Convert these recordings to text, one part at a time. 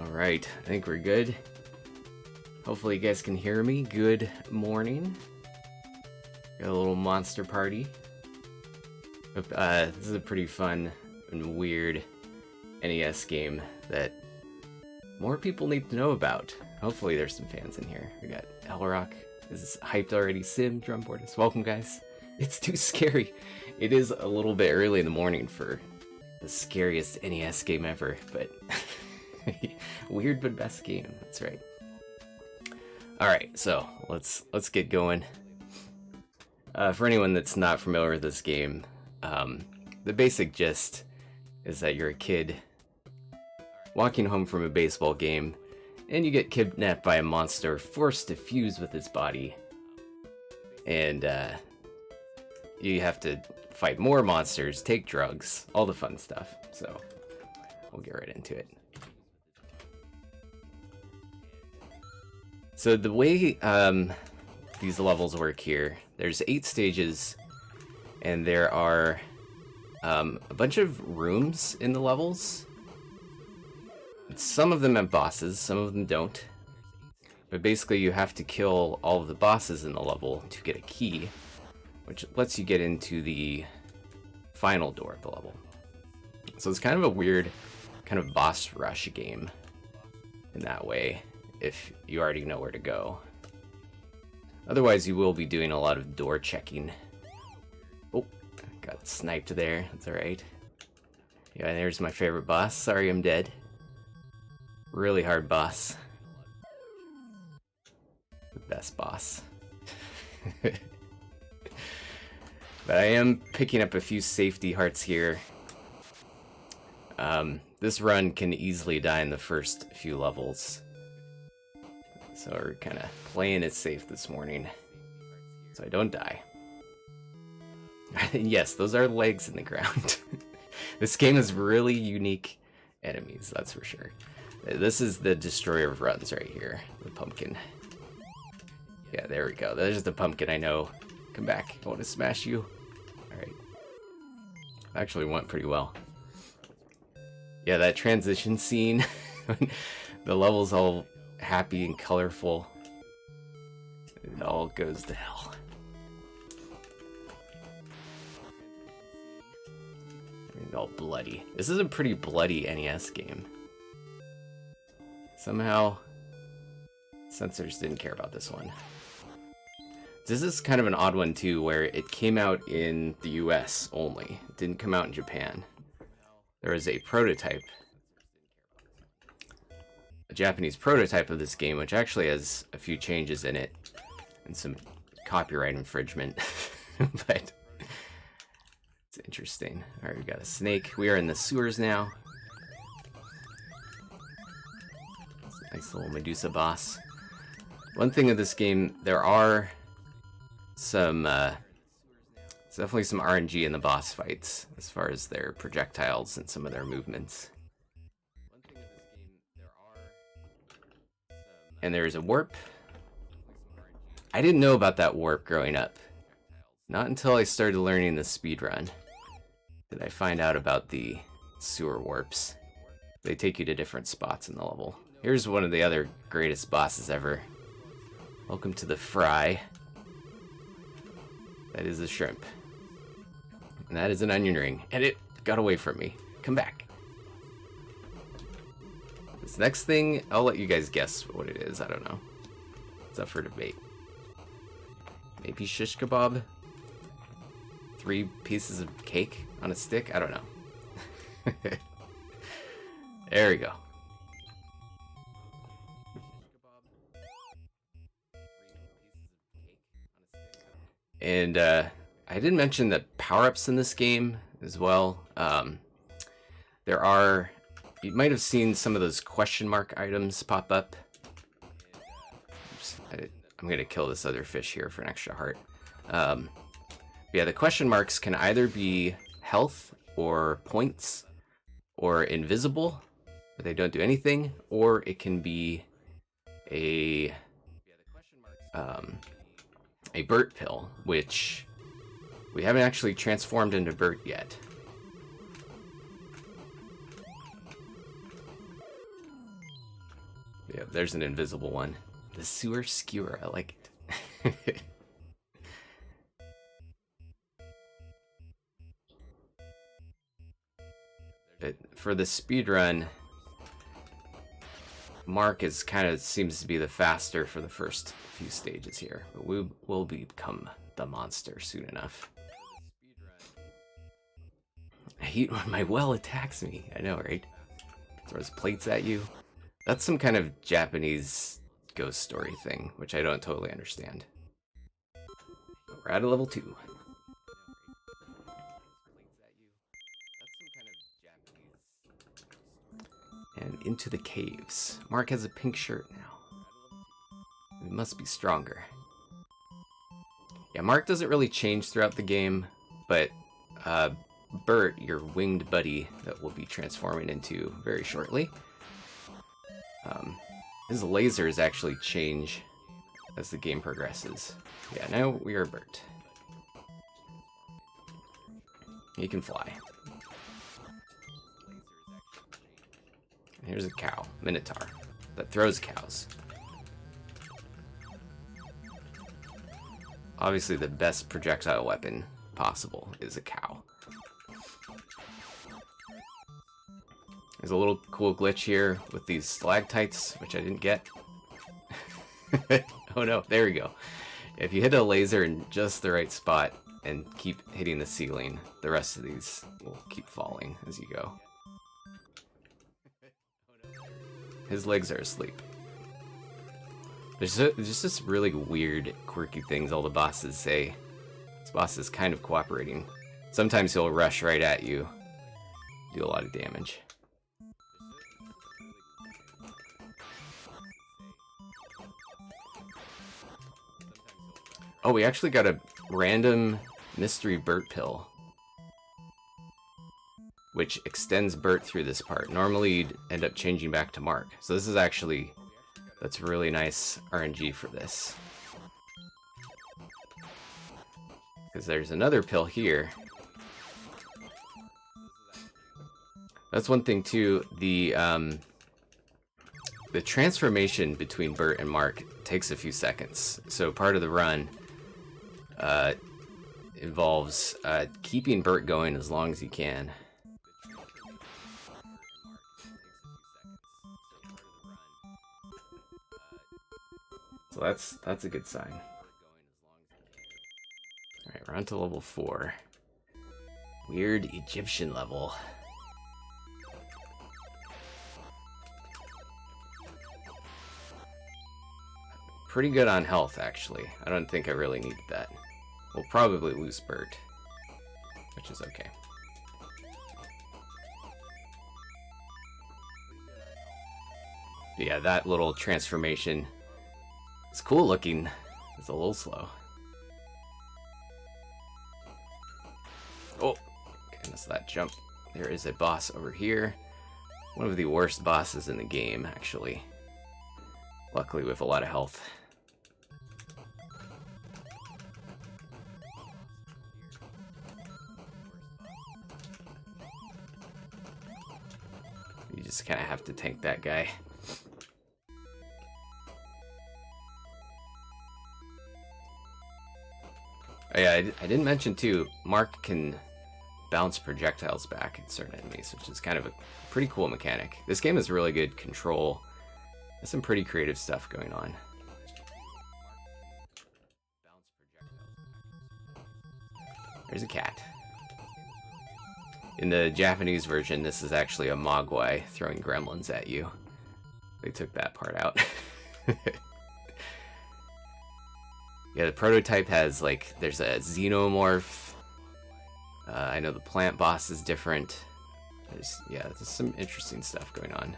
Alright, I think we're good. Hopefully you guys can hear me. Good morning. Got a little monster party. This is a pretty fun and weird NES game that more people need to know about. Hopefully there's some fans in here. We got Elrock. This is hyped already. Sim, Drumboardist. Welcome, guys. It's too scary. It is a little bit early in the morning for the scariest NES game ever, but weird but best game. That's right. All right, so let's get going. For anyone that's not familiar with this game, the basic gist is that you're a kid walking home from a baseball game, and you get kidnapped by a monster, forced to fuse with its body, and you have to fight more monsters, take drugs, all the fun stuff. So we'll get right into it. So the way these levels work here, there's 8 stages, and there are a bunch of rooms in the levels. Some of them have bosses, some of them don't. But basically you have to kill all of the bosses in the level to get a key, which lets you get into the final door of the level. So it's kind of a weird kind of boss rush game in that way, if you already know where to go. Otherwise you will be doing a lot of door checking. Oh, got sniped there. That's alright. Yeah, there's my favorite boss. Sorry I'm dead. Really hard boss. The best boss. But I am picking up a few safety hearts here. This run can easily die in the first few levels. So we're kind of playing it safe this morning, so I don't die. Yes, those are legs in the ground. This game has really unique enemies, that's for sure. This is the destroyer of runs right here, the pumpkin. Yeah, there we go. There's the pumpkin, I know. Come back, I want to smash you. Alright. Actually went pretty well. Yeah, that transition scene, the level's all happy and colorful. It all goes to hell. And all bloody. This is a pretty bloody NES game. Somehow, censors didn't care about this one. This is kind of an odd one too, where it came out in the US only. It didn't come out in Japan. There is a prototype, a Japanese prototype of this game, which actually has a few changes in it and some copyright infringement. But it's interesting. All right, we got a snake. We are in the sewers now. Nice little Medusa boss. One thing of this game, there are some, it's definitely some RNG in the boss fights, as far as their projectiles and some of their movements. And there's a warp. I didn't know about that warp growing up. Not until I started learning the speedrun did I find out about the sewer warps. They take you to different spots in the level. Here's one of the other greatest bosses ever. Welcome to the fry. That is a shrimp. And that is an onion ring. And it got away from me. Come back. This next thing, I'll let you guys guess what it is. I don't know. It's up for debate. Maybe shish kebab? 3 pieces of cake on a stick? I don't know. There we go. And I didn't mention the power-ups in this game as well. There are, you might have seen some of those question mark items pop up. Oops, I'm going to kill this other fish here for an extra heart. Yeah, the question marks can either be health or points or invisible, where they don't do anything, or it can be a Burt pill, which we haven't actually transformed into Burt yet. Yeah, there's an invisible one. The sewer skewer, I like it. For the speedrun, Mark is kind of seems to be the faster for the first few stages here, but we will become the monster soon enough. I hate when my well attacks me. I know, right? Throws plates at you. That's some kind of Japanese ghost story thing, which I don't totally understand. But we're at a level 2. And into the caves. Mark has a pink shirt now. He must be stronger. Yeah, Mark doesn't really change throughout the game, but Bert, your winged buddy that we'll be transforming into very shortly, his lasers actually change as the game progresses. Yeah, now we are Bert. He can fly. Here's a cow, Minotaur, that throws cows. Obviously, the best projectile weapon possible is a cow. There's a little cool glitch here with these stalactites, which I didn't get. Oh no, there we go. If you hit a laser in just the right spot and keep hitting the ceiling, the rest of these will keep falling as you go. His legs are asleep. There's just this really weird, quirky things all the bosses say. This boss is kind of cooperating. Sometimes he'll rush right at you, do a lot of damage. Oh, we actually got a random mystery Bert pill, which extends Bert through this part. Normally you'd end up changing back to Mark. So this is actually, that's really nice RNG for this. Because there's another pill here. That's one thing too, the transformation between Bert and Mark takes a few seconds. So part of the run involves keeping Bert going as long as you can. So that's a good sign. Alright, we're on to level 4. Weird Egyptian level. Pretty good on health, actually. I don't think I really needed that. We'll probably lose Bert, which is okay. But yeah, that little transformation, it's cool looking. It's a little slow. Oh, okay, missed that jump. There is a boss over here. One of the worst bosses in the game, actually. Luckily with a lot of health. You just kind of have to tank that guy. Oh yeah, I didn't mention too, Mark can bounce projectiles back at certain enemies, which is kind of a pretty cool mechanic. This game has really good control. There's some pretty creative stuff going on. There's a cat. In the Japanese version, this is actually a mogwai throwing gremlins at you. They took that part out. Yeah, the prototype has, like, there's a xenomorph. I know the plant boss is different. There's some interesting stuff going on.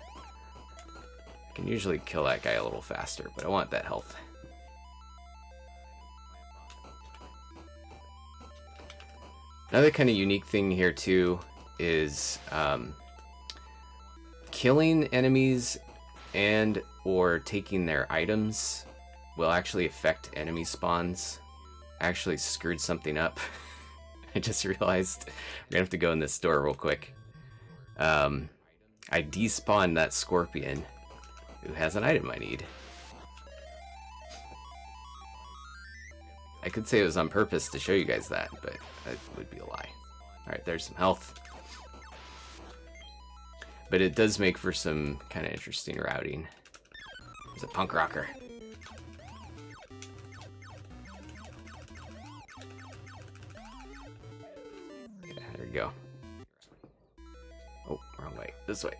I can usually kill that guy a little faster, but I want that health. Another kind of unique thing here too is killing enemies and or taking their items will actually affect enemy spawns. I actually screwed something up. I just realized we're gonna have to go in this door real quick. I despawned that scorpion who has an item I need. I could say it was on purpose to show you guys that, but that would be a lie. Alright, there's some health. But it does make for some kind of interesting routing. There's a punk rocker. Yeah, there we go. Oh, wrong way. This way.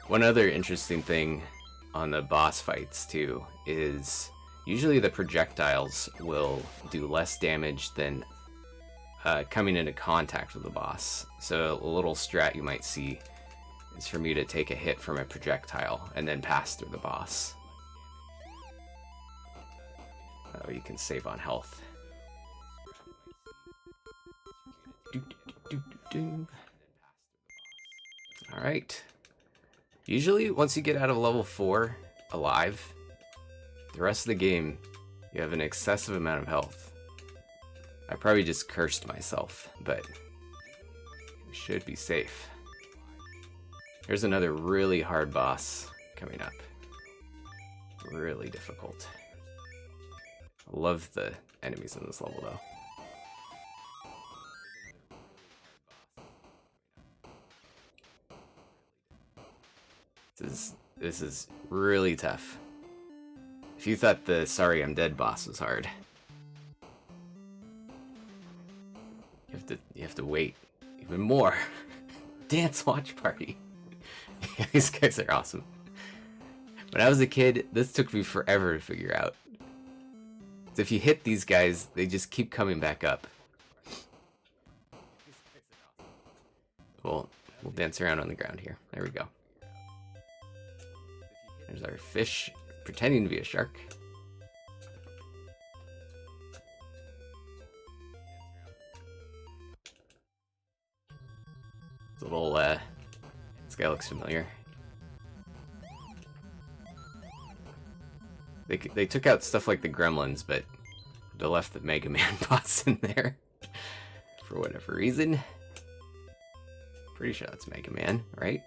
One other interesting thing on the boss fights, too, is usually the projectiles will do less damage than coming into contact with the boss. So a little strat you might see is for me to take a hit from a projectile and then pass through the boss. Oh, you can save on health. Alright. Usually, once you get out of level 4 alive, the rest of the game, you have an excessive amount of health. I probably just cursed myself, but we should be safe. Here's another really hard boss coming up. Really difficult. I love the enemies in this level, though. This is really tough. If you thought the Sorry I'm Dead boss was hard, you have to wait even more. Dance watch party. These guys are awesome. When I was a kid, this took me forever to figure out. So if you hit these guys, they just keep coming back up. We'll dance around on the ground here. There we go. There's our fish pretending to be a shark. It's a little, this guy looks familiar. They took out stuff like the Gremlins, but they left the Mega Man boss in there for whatever reason. Pretty sure that's Mega Man, right?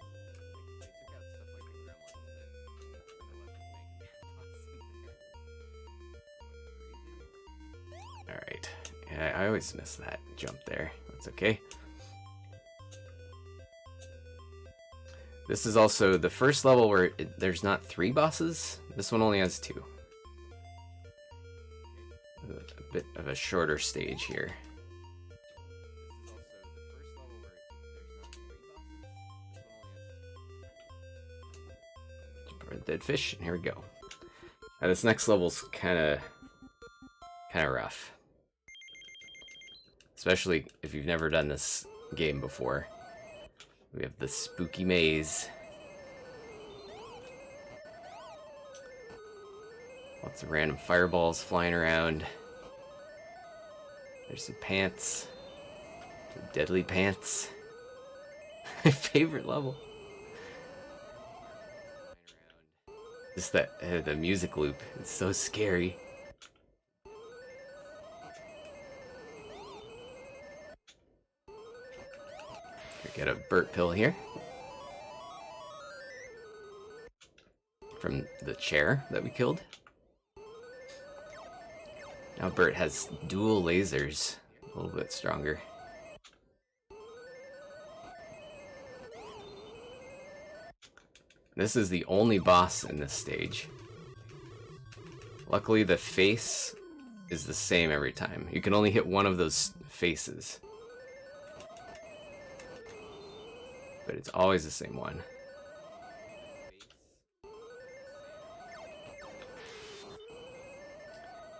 Alright. Yeah, I always miss that jump there. That's okay. This is also the first level where there's not 3 bosses. This one only has 2. A bit of a shorter stage here. Dead fish, and here we go. Now this next level's kind of rough, especially if you've never done this game before. We have the spooky maze. Lots of random fireballs flying around. There's some pants. Some deadly pants. My favorite level. Just that the music loop. It's so scary. Get a Burt pill here. From the chair that we killed. Now Burt has dual lasers. A little bit stronger. This is the only boss in this stage. Luckily, the face is the same every time. You can only hit one of those faces. But it's always the same one.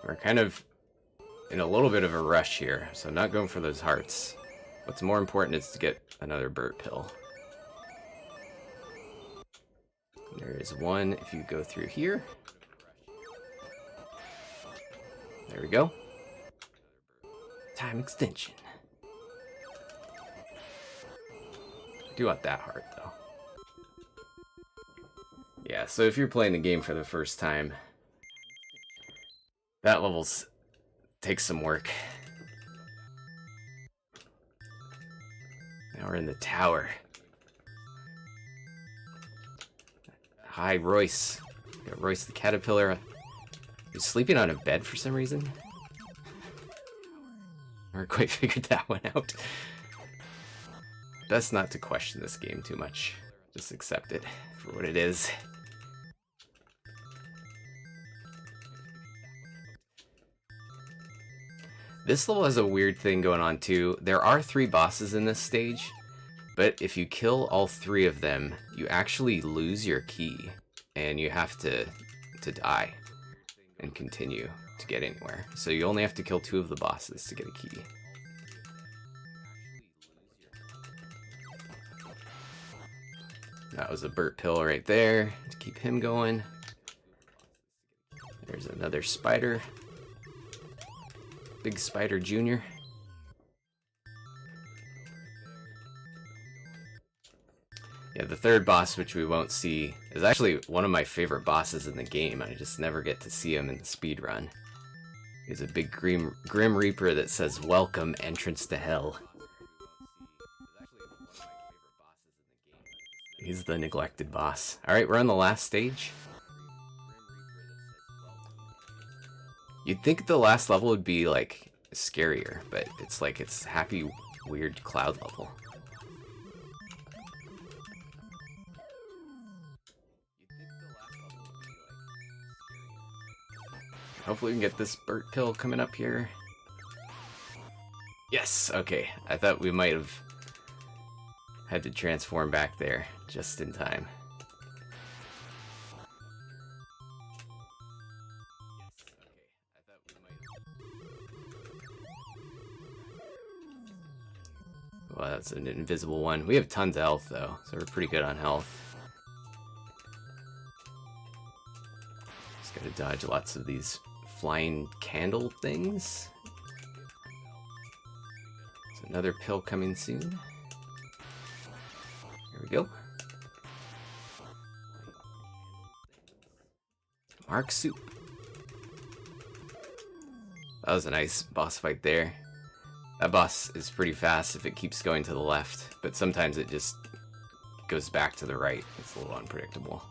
We're kind of in a little bit of a rush here, so I'm not going for those hearts. What's more important is to get another Burt pill. There is one if you go through here. There we go. Time extension. I do want that heart, though. Yeah, so if you're playing the game for the first time, that level's takes some work. Now we're in the tower. Hi, Royce. Got Royce the caterpillar. He's sleeping on a bed for some reason. Never quite figured that one out. Best not to question this game too much. Just accept it for what it is. This level has a weird thing going on too. There are 3 bosses in this stage, but if you kill all 3 of them, you actually lose your key, and you have to die and continue to get anywhere. So you only have to kill 2 of the bosses to get a key. That was a Burt pill right there to keep him going. There's another spider. Big Spider Jr. Yeah, the 3rd boss, which we won't see, is actually one of my favorite bosses in the game. I just never get to see him in the speedrun. He's a big Grim Reaper that says, "Welcome, entrance to hell." He's the neglected boss. Alright, we're on the last stage. You'd think the last level would be, like, scarier, but it's like it's happy, weird cloud level. Hopefully we can get this Burt pill coming up here. Yes, okay. I thought we might have had to transform back there just in time. Well, that's an invisible one. We have tons of health, though, so we're pretty good on health. Just gotta dodge lots of these flying candle things. There's another pill coming soon. Here we go. Mark Soup. That was a nice boss fight there. That boss is pretty fast if it keeps going to the left, but sometimes it just goes back to the right. It's a little unpredictable.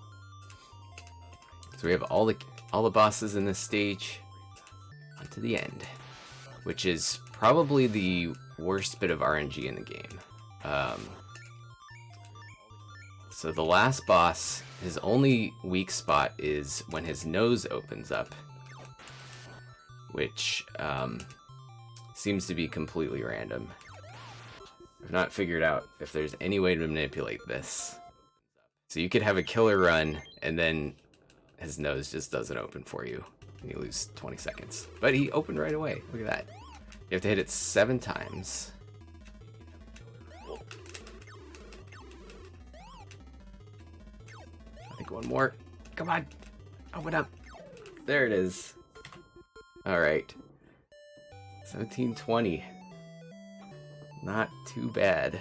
So we have all the bosses in this stage onto the end, which is probably the worst bit of RNG in the game. So the last boss, his only weak spot is when his nose opens up, which seems to be completely random. I've not figured out if there's any way to manipulate this. So you could have a killer run, and then his nose just doesn't open for you, and you lose 20 seconds. But he opened right away. Look at that. You have to hit it 7 times. I think one more. Come on. Open up. There it is. Alright. 1720. Not too bad.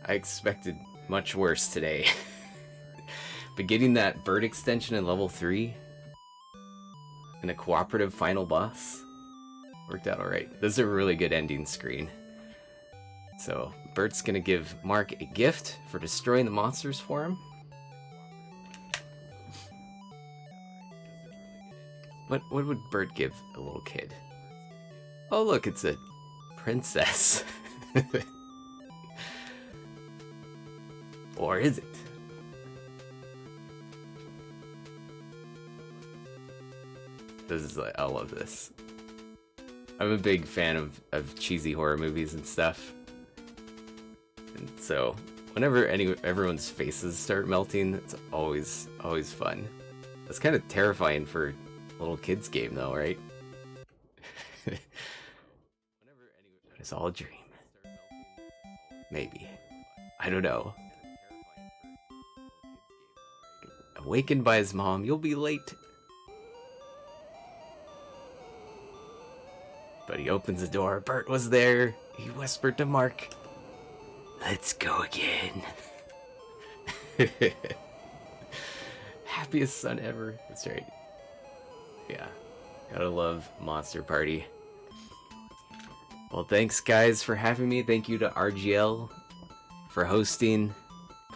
I expected much worse today. But getting that bird extension in level 3 and a cooperative final boss worked out alright. This is a really good ending screen. So Bert's gonna give Mark a gift for destroying the monsters for him. What would Bert give a little kid? Oh look, it's a princess. Or is it? This is like, I love this. I'm a big fan of cheesy horror movies and stuff. And so whenever everyone's faces start melting, it's always fun. It's kind of terrifying for a little kid's game though, right? It's all a dream. Maybe. I don't know. Awakened by his mom, you'll be late. But he opens the door. Bert was there. He whispered to Mark, "Let's go again." Happiest son ever. That's right. Yeah. Gotta love Monster Party. Well, thanks guys for having me. Thank you to RGL for hosting.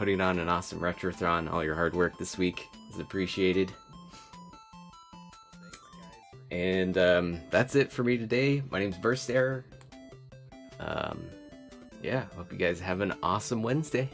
putting on an awesome Retrothon. All your hard work this week is appreciated. And that's it for me today. My name's Burst Error. Yeah, hope you guys have an awesome Wednesday.